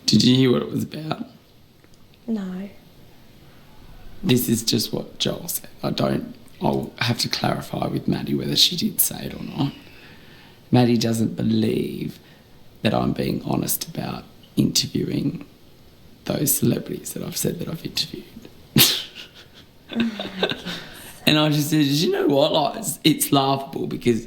Did you hear what it was about? No. This is just what Joel said. I'll have to clarify with Maddie whether she did say it or not. Maddie doesn't believe that I'm being honest about interviewing those celebrities that I've said that I've interviewed. And I just said, you know what? Like, it's laughable because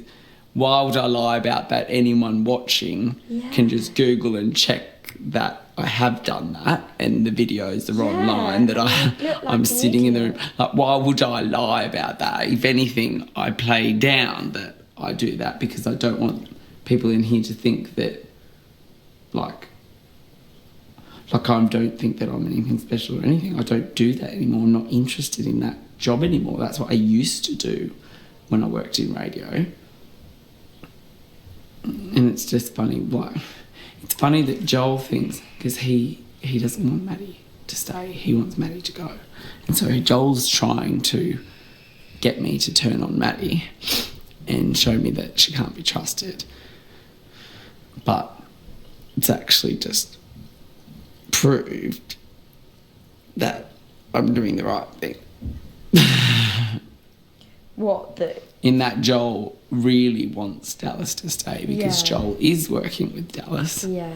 why would I lie about that? Anyone watching can just Google and check that I have done that and the videos are online that I'm sitting in the room. Like, why would I lie about that? If anything, I play down that I do that because I don't want people in here to think that like I don't think that I'm anything special or anything. I don't do that anymore. I'm not interested in that job anymore. That's what I used to do when I worked in radio. And it's just funny, like, it's funny that Joel thinks, because he doesn't want Maddie to stay, he wants Maddie to go. And so Joel's trying to get me to turn on Maddie and show me that she can't be trusted. But it's actually just proved that I'm doing the right thing. What? In that Joel really wants Dallas to stay because Joel is working with Dallas. Yeah.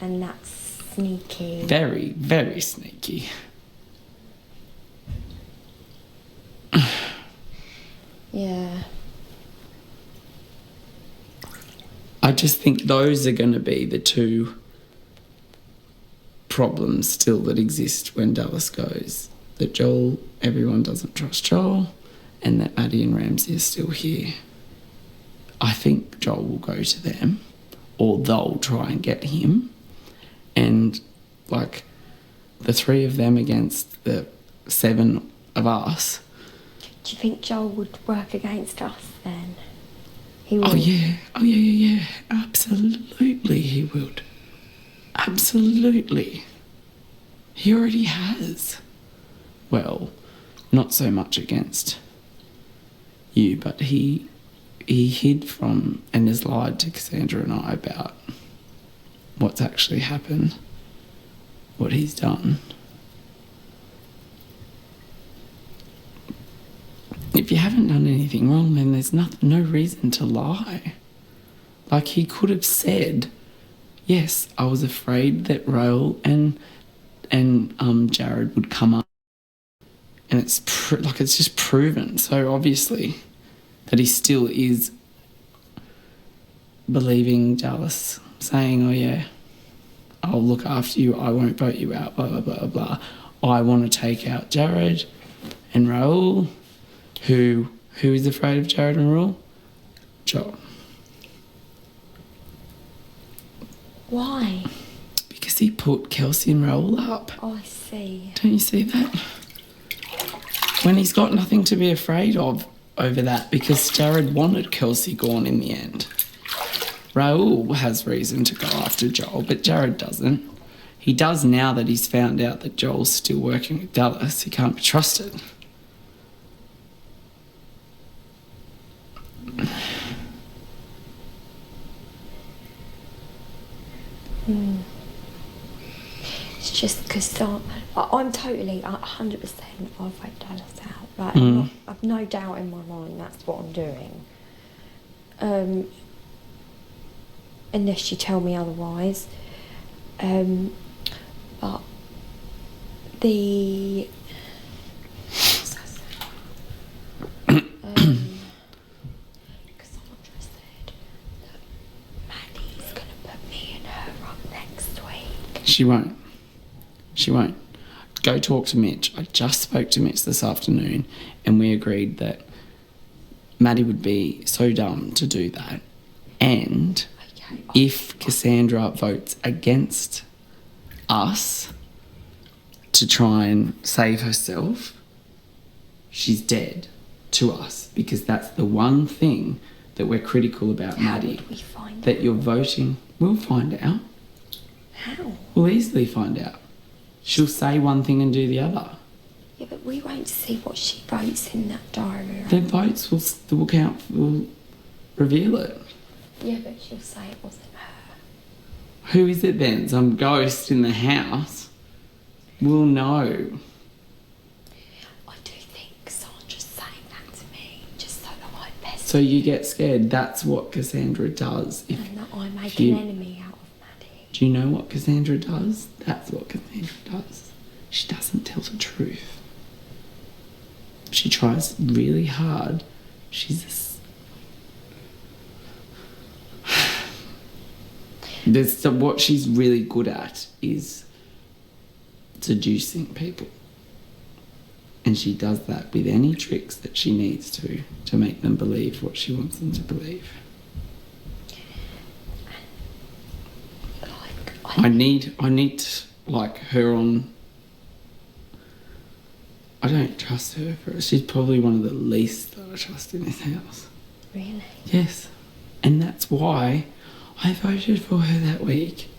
And that's sneaky. Very, very sneaky. Yeah. I just think those are going to be the two problems still that exist when Dallas goes. That everyone doesn't trust Joel, and that Maddie and Ramsey are still here. I think Joel will go to them, or they'll try and get him, and like the three of them against the 7 of us. Do you think Joel would work against us then? He would. Oh yeah. Absolutely, he would. Absolutely. He already has. Well, not so much against you, but he hid from and has lied to Cassandra and I about what's actually happened, what he's done. If you haven't done anything wrong, then there's no reason to lie. Like, he could have said, yes, I was afraid that Raoul and Jared would come up. And it's just proven so obviously that he still is believing Dallas, saying, oh yeah, I'll look after you, I won't vote you out, blah, blah, blah, blah. I want to take out Jared and Raoul. Who is afraid of Jared and Raoul? Joel. Why? Because he put Kelsey and Raoul up. Oh, I see. Don't you see that? When he's got nothing to be afraid of over that, because Jared wanted Kelsey gone in the end. Raoul has reason to go after Joel, but Jared doesn't. He does now that he's found out that Joel's still working with Dallas. He can't be trusted. It's just because I'm totally 100% I'll vote Dallas out. Like, I've no doubt in my mind that's what I'm doing. Unless you tell me otherwise. But the Cassandra said that Maddie's going to put me and her up next week. She won't. Go talk to Mitch. I just spoke to Mitch this afternoon and we agreed that Maddie would be so dumb to do that. And if Cassandra votes against us to try and save herself, she's dead to us, because that's the one thing that we're critical about Maddie. How would we find that you're voting. We'll find out. How? We'll easily find out. She'll say one thing and do the other. Yeah, but we won't see what she votes in that diary. Right? The votes will count, will reveal it. Yeah, but she'll say it wasn't her. Who is it then? Some ghost in the house? We'll know. I do think Cassandra's saying that to me, just so that I best. So you get scared. That's what Cassandra does. And that I make an enemy out of Maddie. Do you know what Cassandra does? That's what Cassandra does. She doesn't tell the truth. She tries really hard. What she's really good at is seducing people. And she does that with any tricks that she needs to make them believe what she wants them to believe. I need like her on. I don't trust her for it. She's probably one of the least that I trust in this house. Really? Yes. And that's why I voted for her that week.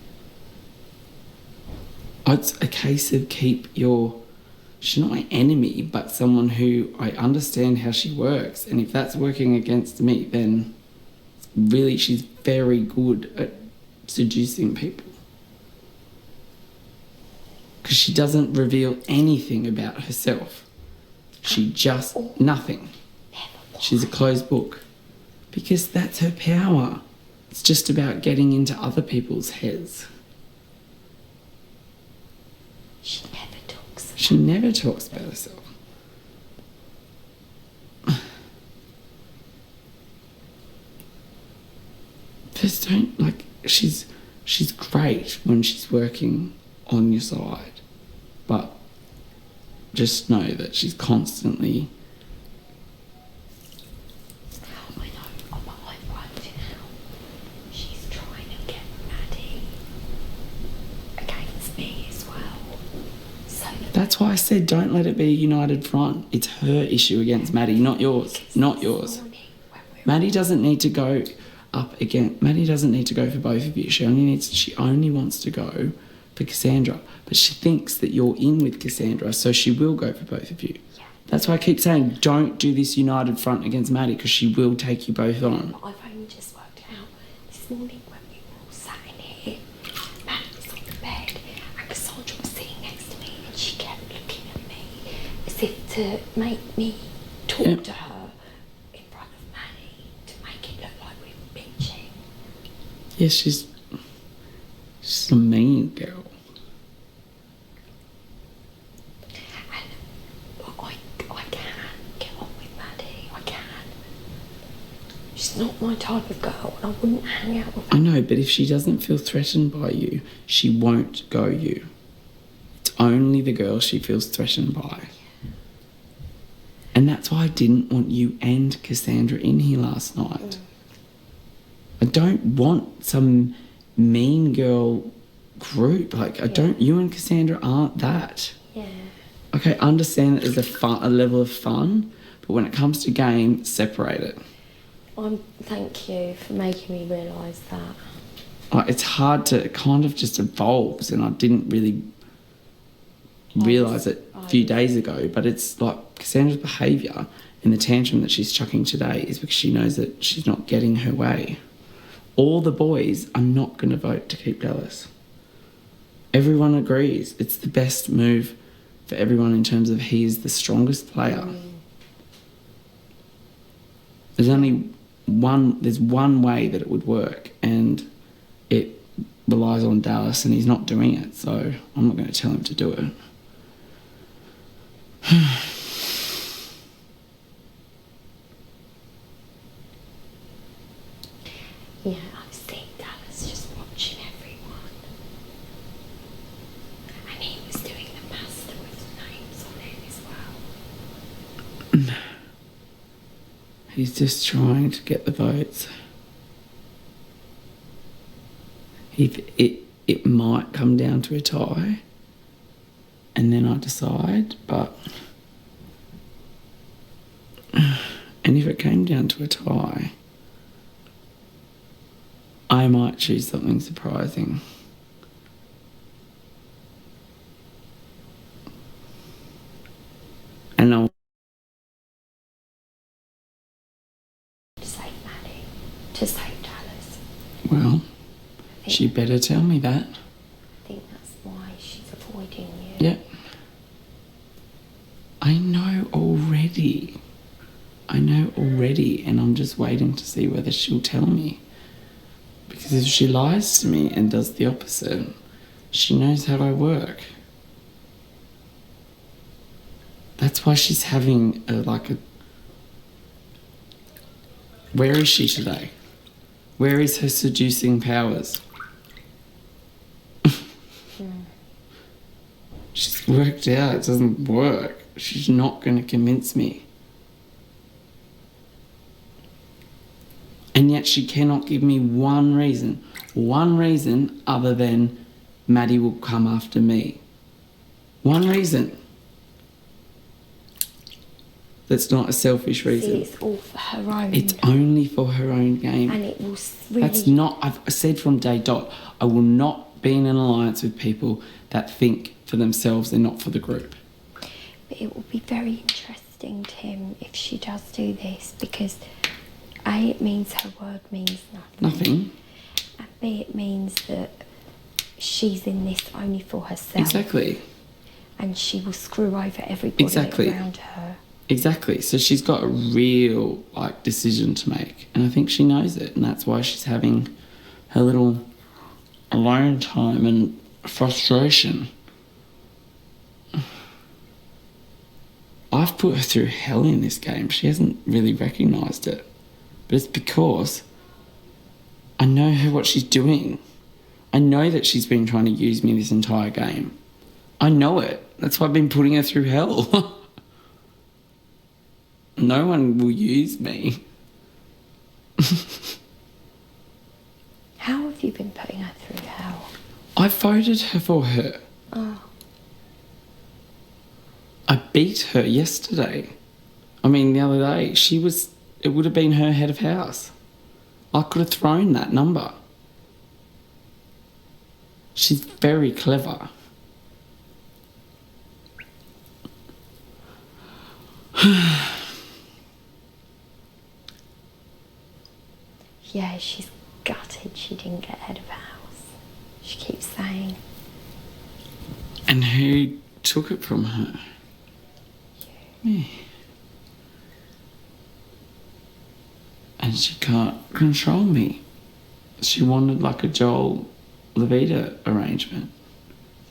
It's a case of she's not my enemy, but someone who I understand how she works. And if that's working against me, then really she's very good at seducing people. Because she doesn't reveal anything about herself. She just, nothing. She's a closed book. Because that's her power. It's just about getting into other people's heads. She never talks about herself. Just don't, like, she's great when she's working on your side. But just know that she's constantly... I know, but I've worked it out. She's trying to get Maddie against me as well. So that's why I said don't let it be a united front. It's her issue against Maddie, not yours. Not yours. Maddie doesn't need to go up again. Maddie doesn't need to go for both of you. She only wants to go for Cassandra. But she thinks that you're in with Cassandra, so she will go for both of you. Yeah. That's why I keep saying don't do this united front against Maddie, because she will take you both on. But I've only just worked it out. This morning when we were all sat in here, Maddie was on the bed and Cassandra was sitting next to me and she kept looking at me as if to make me talk to her in front of Maddie to make it look like we were bitching. Yeah, she's a mean girl. Not my type of girl, and I wouldn't hang out with her. I know, but if she doesn't feel threatened by you, she won't go you. It's only the girl she feels threatened by. And that's why I didn't want you and Cassandra in here last night. I don't want some mean girl group. Like, you and Cassandra aren't that. Yeah. Okay, understand that there's a level of fun, but when it comes to game, separate it. Thank you for making me realise that. It's hard to, it kind of just evolves, and I didn't really realise it a few days ago, but it's like Cassandra's behaviour and the tantrum that she's chucking today is because she knows that she's not getting her way. All the boys are not going to vote to keep Dallas. Everyone agrees it's the best move for everyone in terms of he is the strongest player. There's one way that it would work, and it relies on Dallas, and he's not doing it, so I'm not going to tell him to do it. Yeah, I've seen Dallas just watching everyone, and he was doing the master with names on it as well. He's just trying to get the votes. It might come down to a tie, and then I decide, but... And if it came down to a tie, I might choose something surprising. And I'll... To save Maddie. To save Dallas. Well, She better tell me that. I think that's why she's avoiding you. Yep. I know already. And I'm just waiting to see whether she'll tell me. Because if she lies to me and does the opposite, she knows how I work. That's why she's having Where is she today? Where is her seducing powers? She's worked out it doesn't work. She's not going to convince me. And yet she cannot give me one reason other than Maddie will come after me. One reason. That's not a selfish reason. See, it's all for her own. It's only for her own game. And it will really... That's not... I've said from day dot, I will not be in an alliance with people that think for themselves and not for the group. But it will be very interesting, Tim, if she does do this, because A, it means her word means nothing. Nothing. And B, it means that she's in this only for herself. Exactly. And she will screw over everybody around her. Exactly. So she's got a real decision to make, and I think she knows it, and that's why she's having her little alone time and frustration. I've put her through hell in this game. She hasn't really recognised it, but it's because I know what she's doing. I know that she's been trying to use me this entire game. I know it. That's why I've been putting her through hell. No one will use me. How have you been putting her through hell? I voted her for her. Oh. I beat her yesterday. I mean, the other day, it would have been her head of house. I could have thrown that number. She's very clever. Yeah, she's gutted she didn't get head of house. She keeps saying. And who took it from her? Me. And she can't control me. She wanted a Joel Levita arrangement.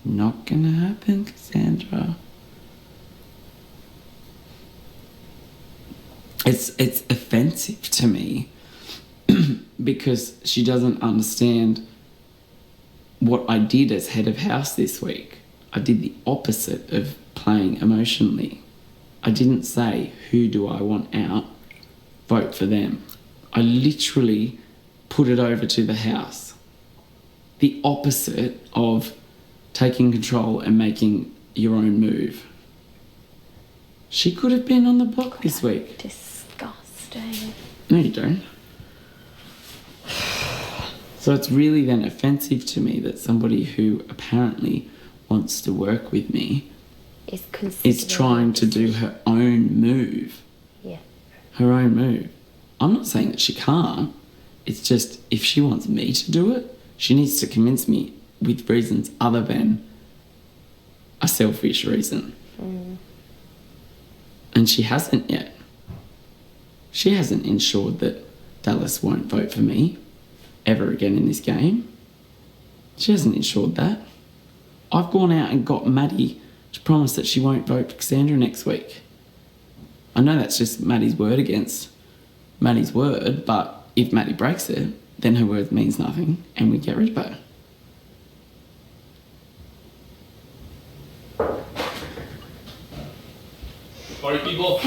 Not gonna happen, Cassandra. It's offensive to me because she doesn't understand what I did as head of house this week. I did the opposite of playing emotionally. I didn't say, who do I want out? Vote for them. I literally put it over to the house. The opposite of taking control and making your own move. She could have been on the block this week. Disgusting. No, you don't. So it's really then offensive to me that somebody who apparently wants to work with me is trying to do her own move. Yeah. Her own move. I'm not saying that she can't. It's just if she wants me to do it, she needs to convince me with reasons other than a selfish reason. Mm. And she hasn't yet. She hasn't ensured that Dallas won't vote for me ever again in this game. She hasn't ensured that. I've gone out and got Maddie to promise that she won't vote for Cassandra next week. I know that's just Maddie's word against Maddie's word, but if Maddie breaks it, then her word means nothing and we get rid of her. Party people.